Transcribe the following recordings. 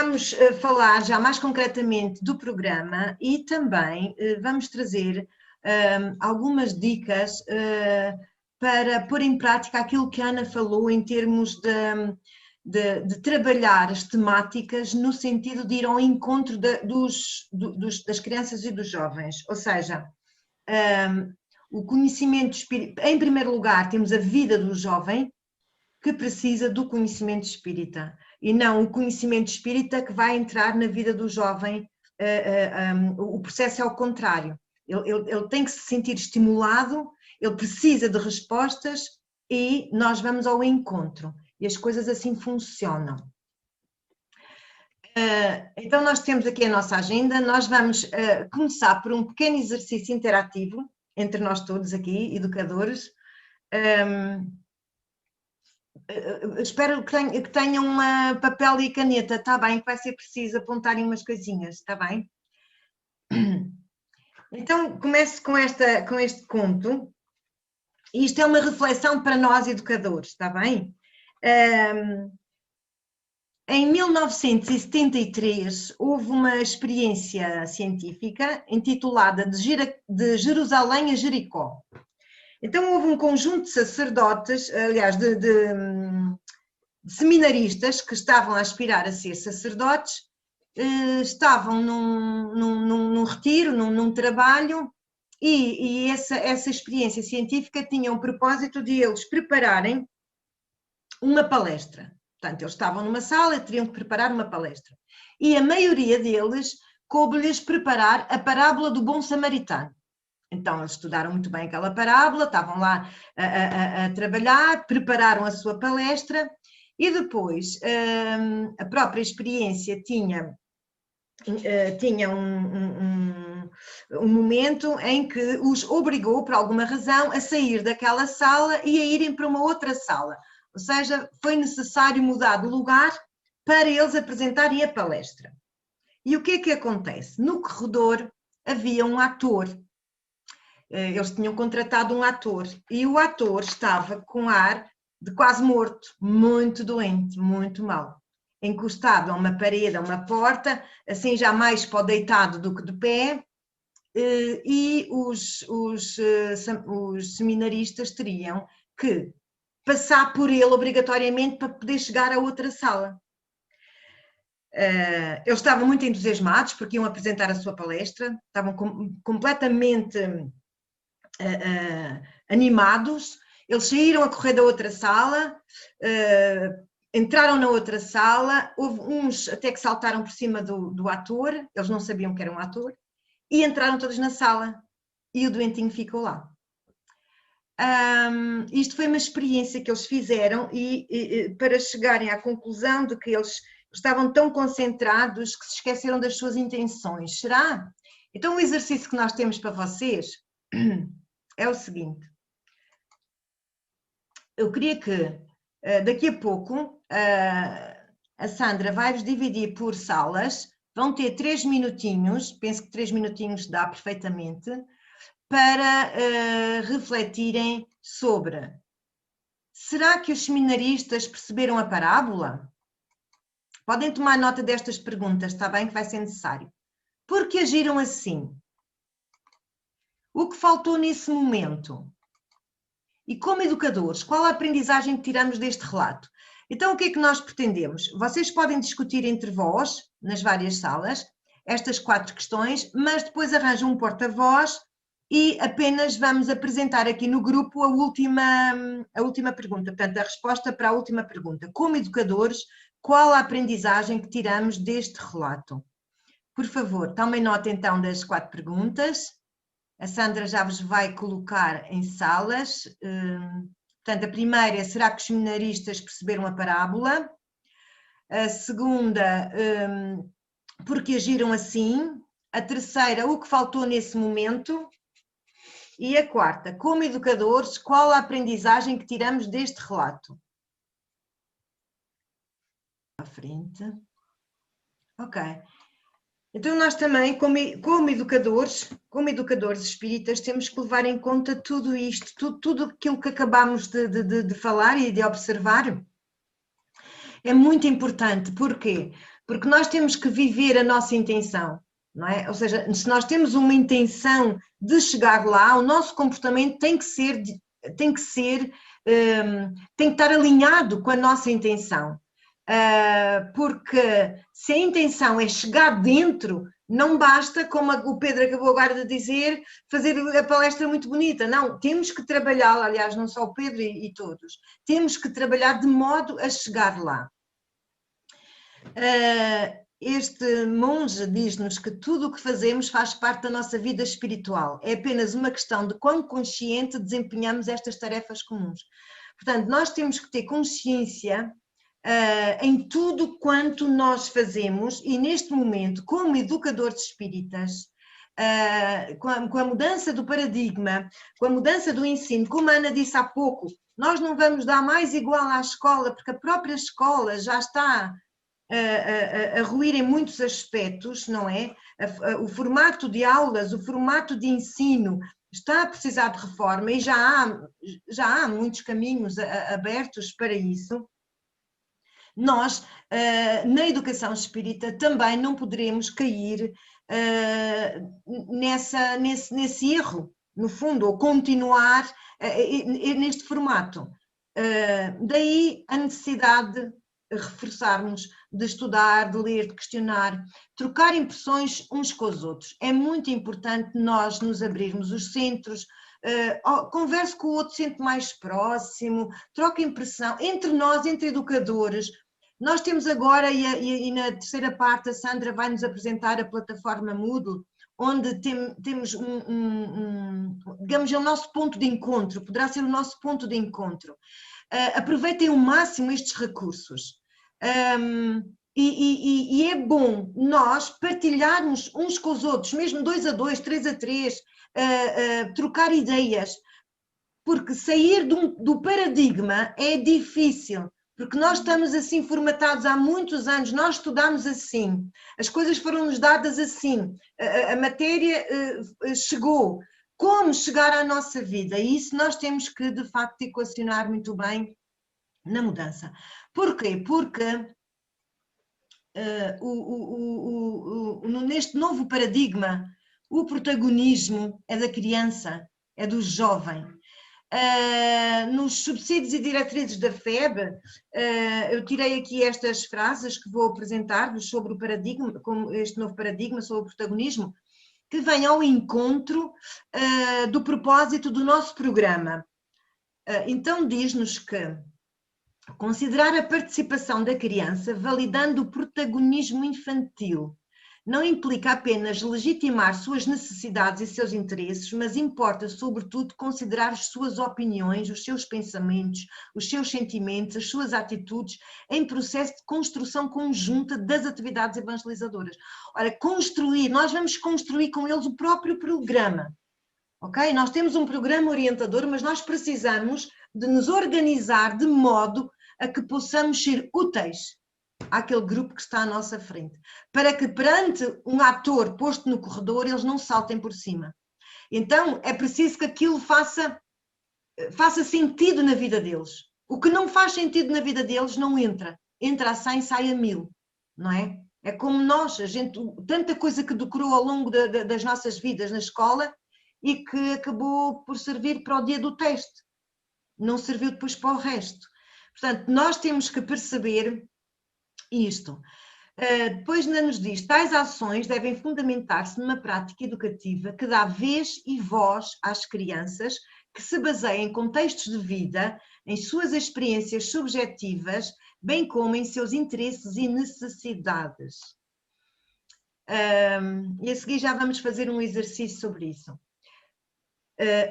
vamos falar já mais concretamente do programa e também vamos trazer algumas dicas para pôr em prática aquilo que a Ana falou em termos de trabalhar as temáticas no sentido de ir ao encontro das crianças e dos jovens, ou seja, o conhecimento espírita. Em primeiro lugar, temos a vida do jovem que precisa do conhecimento espírita e não o conhecimento espírita que vai entrar na vida do jovem. O processo é ao contrário, ele tem que se sentir estimulado, ele precisa de respostas e nós vamos ao encontro e as coisas assim funcionam. Então nós temos aqui a nossa agenda, nós vamos começar por um pequeno exercício interativo entre nós todos aqui, educadores. Espero que tenham papel e caneta, está bem? Que vai ser preciso apontarem umas coisinhas, está bem? Então começo com este conto. Isto é uma reflexão para nós educadores, está bem? Em 1973 houve uma experiência científica intitulada de Jerusalém a Jericó. Então houve um conjunto de sacerdotes, aliás, de seminaristas que estavam a aspirar a ser sacerdotes, estavam num retiro, num trabalho, e essa experiência científica tinha o propósito de eles prepararem uma palestra. Portanto, eles estavam numa sala e teriam que preparar uma palestra. E a maioria deles coube-lhes preparar a parábola do bom samaritano. Então, eles estudaram muito bem aquela parábola, estavam lá a trabalhar, prepararam a sua palestra e depois a própria experiência tinha um momento em que os obrigou, por alguma razão, a sair daquela sala e a irem para uma outra sala. Ou seja, foi necessário mudar de lugar para eles apresentarem a palestra. E o que é que acontece? No corredor havia um ator. Eles tinham contratado um ator e o ator estava com ar de quase morto, muito doente, muito mal, encostado a uma parede, a uma porta, assim já mais para o deitado do que de pé, e os seminaristas teriam que passar por ele obrigatoriamente para poder chegar à outra sala. Eles estavam muito entusiasmados porque iam apresentar a sua palestra, estavam completamente animados. Eles saíram a correr da outra sala, entraram na outra sala, houve uns até que saltaram por cima do ator, eles não sabiam que era um ator, e entraram todos na sala e o doentinho ficou lá. Isto foi uma experiência que eles fizeram e para chegarem à conclusão de que eles estavam tão concentrados que se esqueceram das suas intenções. Será? Então o exercício que nós temos para vocês é o seguinte. Eu queria que daqui a pouco a Sandra vai-vos dividir por salas, vão ter 3 minutinhos, penso que 3 minutinhos dá perfeitamente, para refletirem sobre: será que os seminaristas perceberam a parábola? Podem tomar nota destas perguntas, está bem, que vai ser necessário. Por que agiram assim? O que faltou nesse momento? E como educadores, qual a aprendizagem que tiramos deste relato? Então, o que é que nós pretendemos? Vocês podem discutir entre vós, nas várias salas, estas 4 questões, mas depois arranjam um porta-voz e apenas vamos apresentar aqui no grupo a última pergunta, portanto, a resposta para a última pergunta. Como educadores, qual a aprendizagem que tiramos deste relato? Por favor, tomem nota então das 4 perguntas. A Sandra já vos vai colocar em salas. Portanto, a primeira é: será que os seminaristas perceberam a parábola? A segunda, por que agiram assim? A terceira, o que faltou nesse momento? E a quarta, como educadores, qual a aprendizagem que tiramos deste relato? À frente. Ok. Então nós também, como educadores espíritas, temos que levar em conta tudo isto, tudo aquilo que acabamos de falar e de observar. É muito importante. Porquê? porque nós temos que viver a nossa intenção, não é? Ou seja, se nós temos uma intenção de chegar lá, o nosso comportamento tem que estar alinhado com a nossa intenção. Porque se a intenção é chegar dentro, não basta, como o Pedro acabou agora de dizer, fazer a palestra muito bonita. Não, temos que trabalhar, aliás, não só o Pedro e todos, temos que trabalhar de modo a chegar lá. Este monge diz-nos que tudo o que fazemos faz parte da nossa vida espiritual. É apenas uma questão de quão consciente desempenhamos estas tarefas comuns. Portanto, nós temos que ter consciência em tudo quanto nós fazemos, e neste momento, como educadores espíritas, com a mudança do paradigma, com a mudança do ensino, como a Ana disse há pouco, nós não vamos dar mais igual à escola, porque a própria escola já está a ruir em muitos aspectos, não é? O formato de aulas, o formato de ensino está a precisar de reforma e já há muitos caminhos abertos para isso. Nós, na educação espírita, também não poderemos cair nesse erro, no fundo, ou continuar neste formato. Daí a necessidade de reforçarmos, de estudar, de ler, de questionar, trocar impressões uns com os outros. É muito importante nós nos abrirmos os centros, converse com o outro centro mais próximo, troca impressão, entre nós, entre educadores. Nós temos agora, e na terceira parte a Sandra vai nos apresentar a plataforma Moodle, onde temos digamos, é o nosso ponto de encontro, poderá ser o nosso ponto de encontro. Aproveitem ao máximo estes recursos. E é bom nós partilharmos uns com os outros, mesmo 2 a 2, 3 a 3, trocar ideias, porque sair do paradigma é difícil, porque nós estamos assim formatados há muitos anos, nós estudamos assim, as coisas foram-nos dadas assim, a matéria chegou. Como chegar à nossa vida? E isso nós temos que, de facto, equacionar muito bem na mudança. Porquê? Porque neste novo paradigma, o protagonismo é da criança, é do jovem. Nos subsídios e diretrizes da FEB, eu tirei aqui estas frases que vou apresentar-vos sobre o paradigma, como este novo paradigma sobre o protagonismo, que vem ao encontro do propósito do nosso programa. Então diz-nos que considerar a participação da criança validando o protagonismo infantil não implica apenas legitimar suas necessidades e seus interesses, mas importa, sobretudo, considerar as suas opiniões, os seus pensamentos, os seus sentimentos, as suas atitudes em processo de construção conjunta das atividades evangelizadoras. Ora, nós vamos construir com eles o próprio programa, ok? Nós temos um programa orientador, mas nós precisamos de nos organizar de modo a que possamos ser úteis àquele grupo que está à nossa frente, para que perante um ator posto no corredor eles não saltem por cima. Então é preciso que aquilo faça sentido na vida deles. O que não faz sentido na vida deles não entra a 100, sai a 1000, não é? É como nós, tanta coisa que decorou ao longo das nossas vidas na escola e que acabou por servir para o dia do teste, não serviu depois para o resto. Portanto, nós temos que perceber isto. Depois ainda nos diz, tais ações devem fundamentar-se numa prática educativa que dá vez e voz às crianças, que se baseia em contextos de vida, em suas experiências subjetivas, bem como em seus interesses e necessidades. E a seguir já vamos fazer um exercício sobre isso.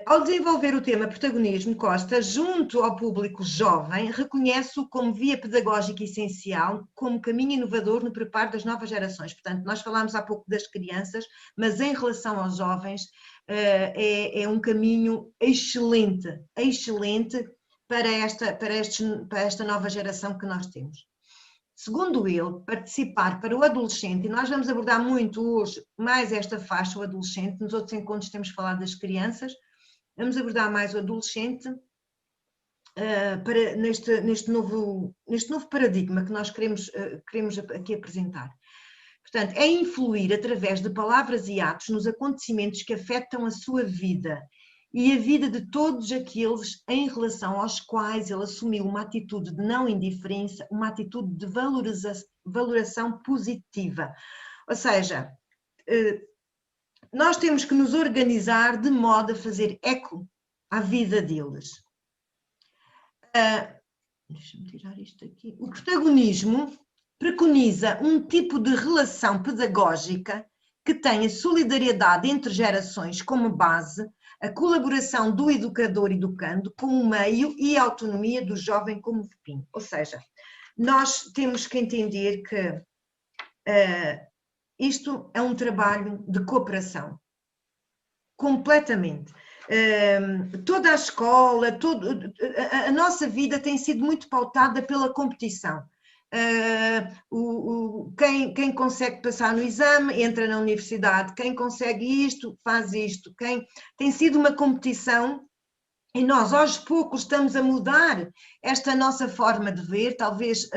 Ao desenvolver o tema protagonismo, Costa, junto ao público jovem, reconhece-o como via pedagógica essencial, como caminho inovador no preparo das novas gerações. Portanto, nós falámos há pouco das crianças, mas em relação aos jovens, é um caminho excelente para esta nova geração que nós temos. Segundo ele, participar para o adolescente, e nós vamos abordar muito hoje mais esta faixa, o adolescente, nos outros encontros temos falado das crianças, vamos abordar mais o adolescente, neste novo paradigma que nós queremos aqui apresentar. Portanto, é influir através de palavras e atos nos acontecimentos que afetam a sua vida e a vida de todos aqueles em relação aos quais ele assumiu uma atitude de não indiferença, uma atitude de valoração positiva. Ou seja, nós temos que nos organizar de modo a fazer eco à vida deles. Deixa-me tirar isto aqui. O protagonismo preconiza um tipo de relação pedagógica que tenha solidariedade entre gerações como base, a colaboração do educador-educando com o meio e a autonomia do jovem como fim. Ou seja, nós temos que entender que isto é um trabalho de cooperação, completamente. Toda a escola, a nossa vida tem sido muito pautada pela competição. Quem consegue passar no exame entra na universidade, quem consegue isto faz isto, tem sido uma competição e nós aos poucos estamos a mudar esta nossa forma de ver. Talvez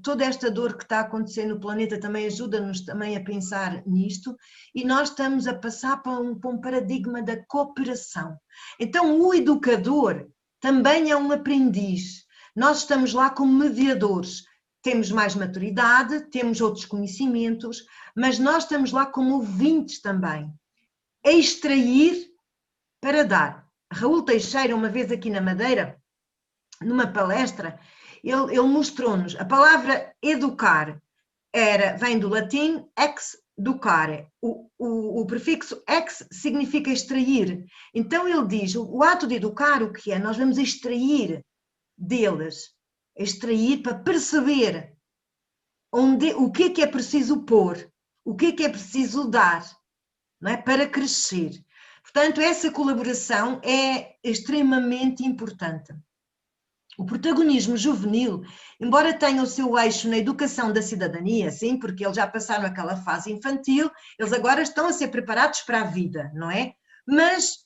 toda esta dor que está a acontecer no planeta também ajuda-nos também a pensar nisto, e nós estamos a passar para um paradigma da cooperação. Então o educador também é um aprendiz. Nós estamos lá como mediadores, temos mais maturidade, temos outros conhecimentos, mas nós estamos lá como ouvintes também, a extrair para dar. Raul Teixeira, uma vez aqui na Madeira, numa palestra, ele mostrou-nos, a palavra educar vem do latim ex ducare, o prefixo ex significa extrair. Então ele diz, o ato de educar, o que é? Nós vamos extrair deles, extrair para perceber o que é preciso pôr, o que é preciso dar, não é? Para crescer. Portanto, essa colaboração é extremamente importante. O protagonismo juvenil, embora tenha o seu eixo na educação da cidadania, sim, porque eles já passaram aquela fase infantil, eles agora estão a ser preparados para a vida, não é? Mas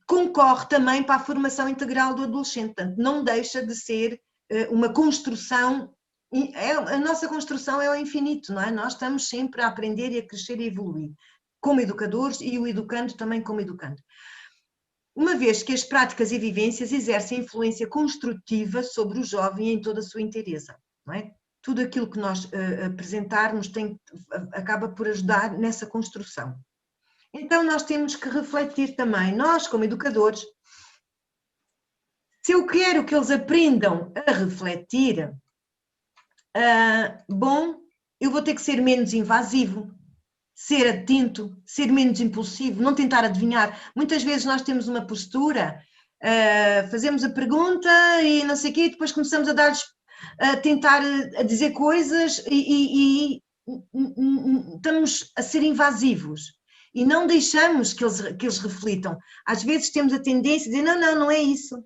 concorre também para a formação integral do adolescente, portanto, não deixa de ser uma construção, a nossa construção é ao infinito, não é? Nós estamos sempre a aprender e a crescer e a evoluir, como educadores, e o educando também como educando. Uma vez que as práticas e vivências exercem influência construtiva sobre o jovem em toda a sua inteireza, não é? Tudo aquilo que nós apresentarmos acaba por ajudar nessa construção. Então nós temos que refletir também, nós como educadores, se eu quero que eles aprendam a refletir, bom, eu vou ter que ser menos invasivo, ser atento, ser menos impulsivo, não tentar adivinhar. Muitas vezes nós temos uma postura, fazemos a pergunta e não sei o quê, e depois começamos a tentar a dizer coisas e estamos a ser invasivos e não deixamos que eles reflitam. Às vezes temos a tendência de dizer, não é isso.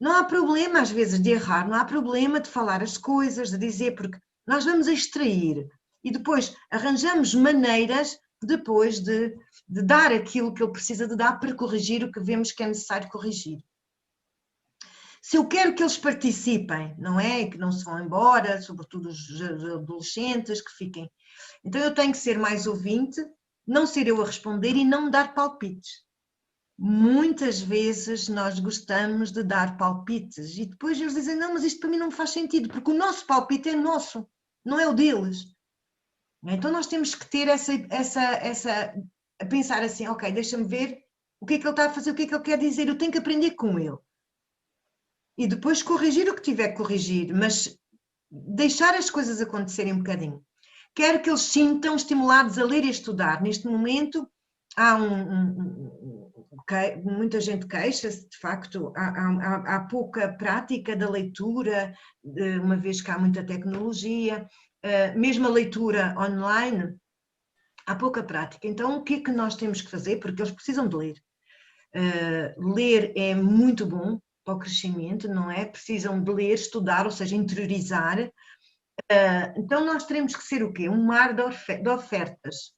Não há problema às vezes de errar, não há problema de falar as coisas, de dizer, porque nós vamos a extrair e depois arranjamos maneiras depois de dar aquilo que ele precisa de dar para corrigir o que vemos que é necessário corrigir. Se eu quero que eles participem, não é? Que não se vão embora, sobretudo os adolescentes que fiquem. Então eu tenho que ser mais ouvinte, não ser eu a responder e não dar palpites. Muitas vezes nós gostamos de dar palpites e depois eles dizem, não, mas isto para mim não faz sentido, porque o nosso palpite é nosso, não é o deles. Então nós temos que ter a pensar assim, ok, deixa-me ver o que é que ele está a fazer, o que é que ele quer dizer, eu tenho que aprender com ele. E depois corrigir o que tiver que corrigir, mas deixar as coisas acontecerem um bocadinho. Quero que eles sintam estimulados a ler e estudar. Neste momento há muita gente queixa-se, de facto, há pouca prática da leitura, uma vez que há muita tecnologia, mesmo a leitura online, há pouca prática. Então, o que é que nós temos que fazer? Porque eles precisam de ler. Ler é muito bom para o crescimento, não é? Precisam de ler, estudar, ou seja, interiorizar. Então, nós teremos que ser o quê? Um mar de ofertas.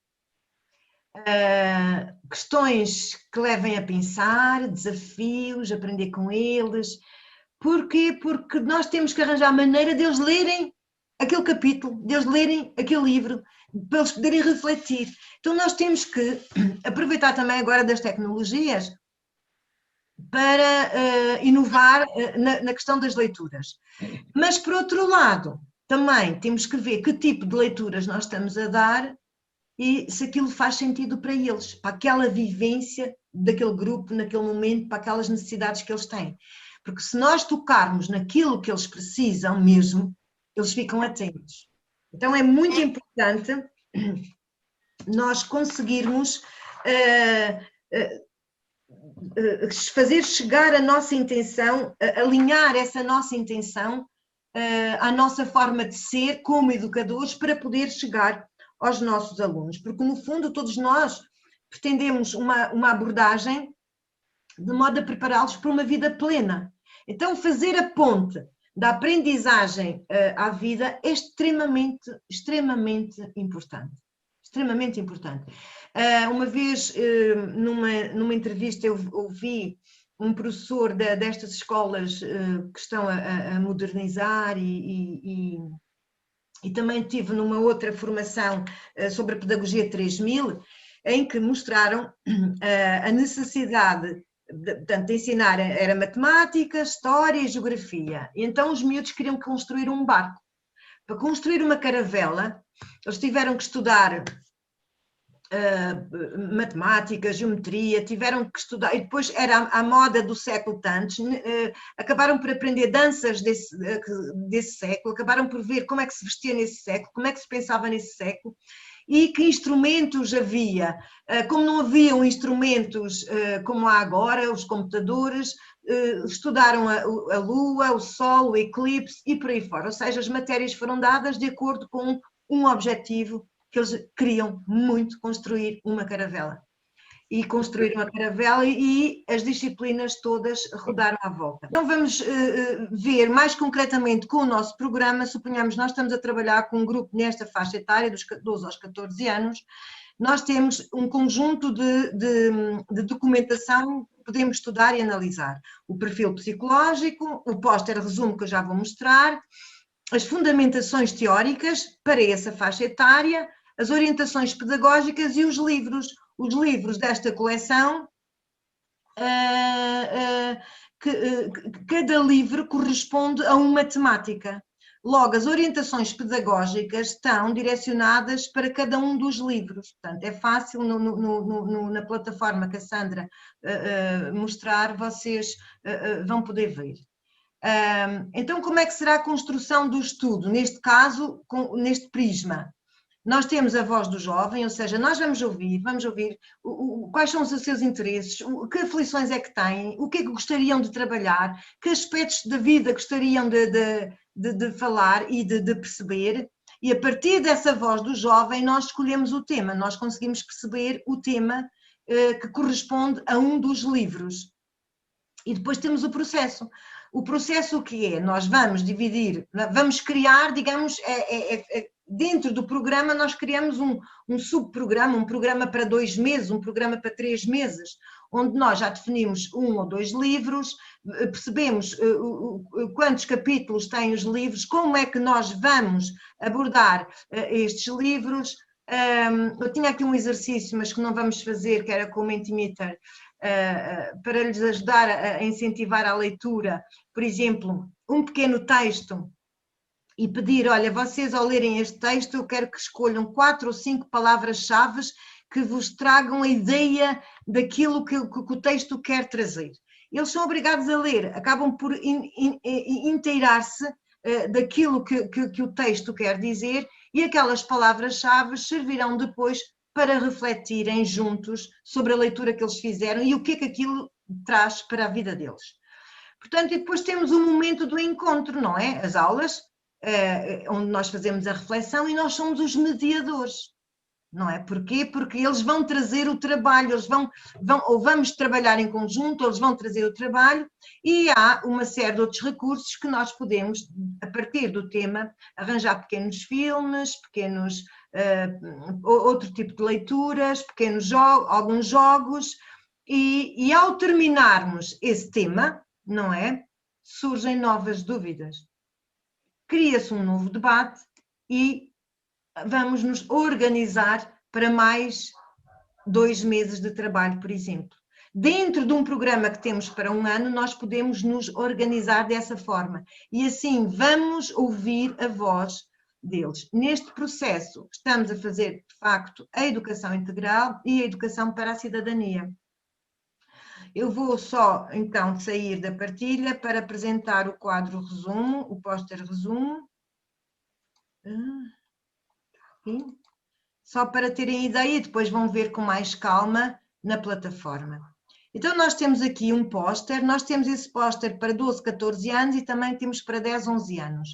Questões que levem a pensar, desafios, aprender com eles, Porquê? Porque nós temos que arranjar maneira de eles lerem aquele capítulo, de eles lerem aquele livro, para eles poderem refletir. Então nós temos que aproveitar também agora das tecnologias para inovar na questão das leituras. Mas, por outro lado, também temos que ver que tipo de leituras nós estamos a dar e se aquilo faz sentido para eles, para aquela vivência daquele grupo, naquele momento, para aquelas necessidades que eles têm. Porque se nós tocarmos naquilo que eles precisam mesmo, eles ficam atentos. Então é muito importante nós conseguirmos fazer chegar a nossa intenção, alinhar essa nossa intenção à nossa forma de ser como educadores para poder chegar aos nossos alunos, porque no fundo todos nós pretendemos uma abordagem de modo a prepará-los para uma vida plena. Então fazer a ponte da aprendizagem à vida é extremamente importante. Extremamente importante. Uma vez, numa entrevista, eu ouvi um professor destas escolas que estão a modernizar e também tive numa outra formação sobre a Pedagogia 3000, em que mostraram a necessidade de ensinar, era matemática, história e geografia. E então os miúdos queriam construir um barco. Para construir uma caravela, eles tiveram que estudar matemática, geometria, tiveram que estudar, e depois era a moda do século tantos, acabaram por aprender danças desse século, acabaram por ver como é que se vestia nesse século, como é que se pensava nesse século, e que instrumentos havia. Como não haviam instrumentos como há agora, os computadores, estudaram a Lua, o Sol, o eclipse e por aí fora, ou seja, as matérias foram dadas de acordo com um objetivo que eles queriam muito, construir uma caravela. E construíram a caravela e as disciplinas todas rodaram à volta. Então vamos ver mais concretamente com o nosso programa. Suponhamos nós estamos a trabalhar com um grupo nesta faixa etária, dos 12 aos 14 anos, nós temos um conjunto de documentação que podemos estudar e analisar. O perfil psicológico, o póster resumo que eu já vou mostrar, as fundamentações teóricas para essa faixa etária, as orientações pedagógicas e os livros. Os livros desta coleção, cada livro corresponde a uma temática. Logo, as orientações pedagógicas estão direcionadas para cada um dos livros. Portanto, é fácil na plataforma que a Sandra mostrar, vocês vão poder ver. Então, como é que será a construção do estudo? Neste caso, neste prisma. Nós temos a voz do jovem, ou seja, nós vamos ouvir quais são os seus interesses, que aflições é que têm, o que é que gostariam de trabalhar, que aspectos da vida gostariam de falar e de perceber, e a partir dessa voz do jovem nós escolhemos o tema, nós conseguimos perceber o tema que corresponde a um dos livros. E depois temos o processo. O processo o que é? Nós vamos dividir, vamos criar, digamos, dentro do programa nós criamos um subprograma, um programa para 2 meses, um programa para 3 meses, onde nós já definimos 1 ou 2 livros, percebemos quantos capítulos têm os livros, como é que nós vamos abordar estes livros. Eu tinha aqui um exercício, mas que não vamos fazer, que era com o Mentimeter, para lhes ajudar a incentivar a leitura, por exemplo, um pequeno texto e pedir, olha, vocês ao lerem este texto eu quero que escolham 4 ou 5 palavras-chave que vos tragam a ideia daquilo que o texto quer trazer. Eles são obrigados a ler, acabam por inteirar-se daquilo que o texto quer dizer e aquelas palavras-chave servirão depois para refletirem juntos sobre a leitura que eles fizeram e o que é que aquilo traz para a vida deles. Portanto, e depois temos o momento do encontro, não é? As aulas, onde nós fazemos a reflexão e nós somos os mediadores, não é? Porquê? Porque eles vão trazer o trabalho, eles ou vamos trabalhar em conjunto, ou eles vão trazer o trabalho e há uma série de outros recursos que nós podemos, a partir do tema, arranjar pequenos filmes, outro tipo de leituras, alguns jogos e ao terminarmos esse tema, não é? surgem novas dúvidas. Cria-se um novo debate e vamos nos organizar para mais 2 meses de trabalho, por exemplo. Dentro de um programa que temos para um ano, nós podemos nos organizar dessa forma e assim vamos ouvir a voz deles. Neste processo, estamos a fazer, de facto, a educação integral e a educação para a cidadania. Eu vou só, então, sair da partilha para apresentar o quadro resumo, o póster resumo. Só para terem ideia, depois vão ver com mais calma na plataforma. Então, nós temos aqui um póster, nós temos esse póster para 12, 14 anos e também temos para 10, 11 anos.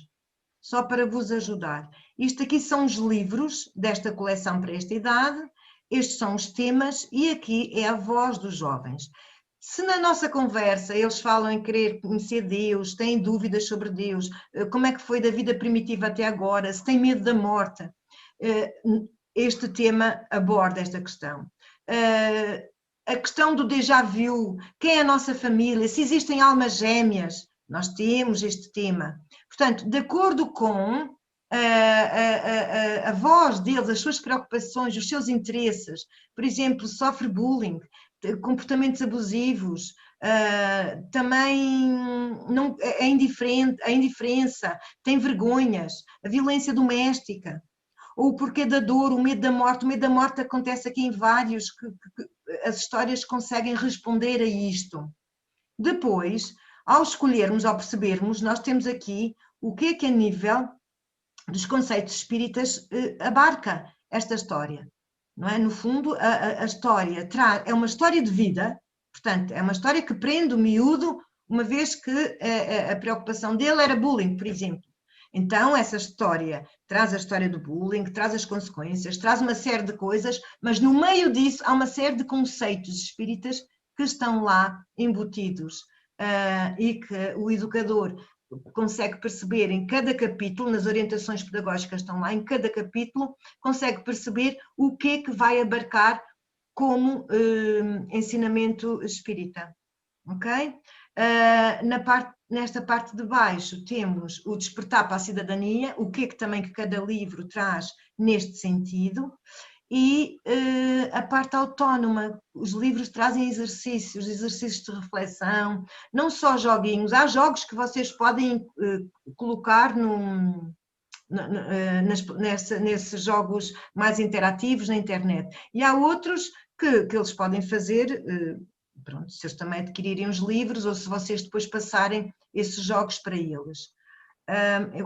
Só para vos ajudar. Isto aqui são os livros desta coleção para esta idade, estes são os temas e aqui é a voz dos jovens. Se na nossa conversa eles falam em querer conhecer Deus, têm dúvidas sobre Deus, como é que foi da vida primitiva até agora, se têm medo da morte, este tema aborda esta questão. A questão do déjà vu, quem é a nossa família, se existem almas gêmeas, nós temos este tema. Portanto, de acordo com a voz deles, as suas preocupações, os seus interesses, por exemplo, sofre bullying, comportamentos abusivos, também não, a indiferença, tem vergonhas, a violência doméstica, ou o porquê da dor, o medo da morte. O medo da morte acontece aqui em vários, que as histórias conseguem responder a isto. Depois, ao escolhermos, ao percebermos, nós temos aqui o que é que a nível dos conceitos espíritas abarca esta história. Não é? No fundo, a história é uma história de vida, portanto, é uma história que prende o miúdo, uma vez que a preocupação dele era bullying, por exemplo. Então, essa história traz a história do bullying, traz as consequências, traz uma série de coisas, mas no meio disso há uma série de conceitos espíritas que estão lá embutidos e que o educador consegue perceber em cada capítulo, nas orientações pedagógicas estão lá, em cada capítulo, consegue perceber o que é que vai abarcar como ensinamento espírita, ok? Nesta parte de baixo temos o despertar para a cidadania, o que é que também que cada livro traz neste sentido, e a parte autónoma, os livros trazem exercícios de reflexão, não só joguinhos, há jogos que vocês podem colocar nesses jogos mais interativos na internet, e há outros que eles podem fazer, pronto, se eles também adquirirem os livros ou se vocês depois passarem esses jogos para eles.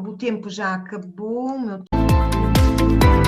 O tempo já acabou, o meu tempo...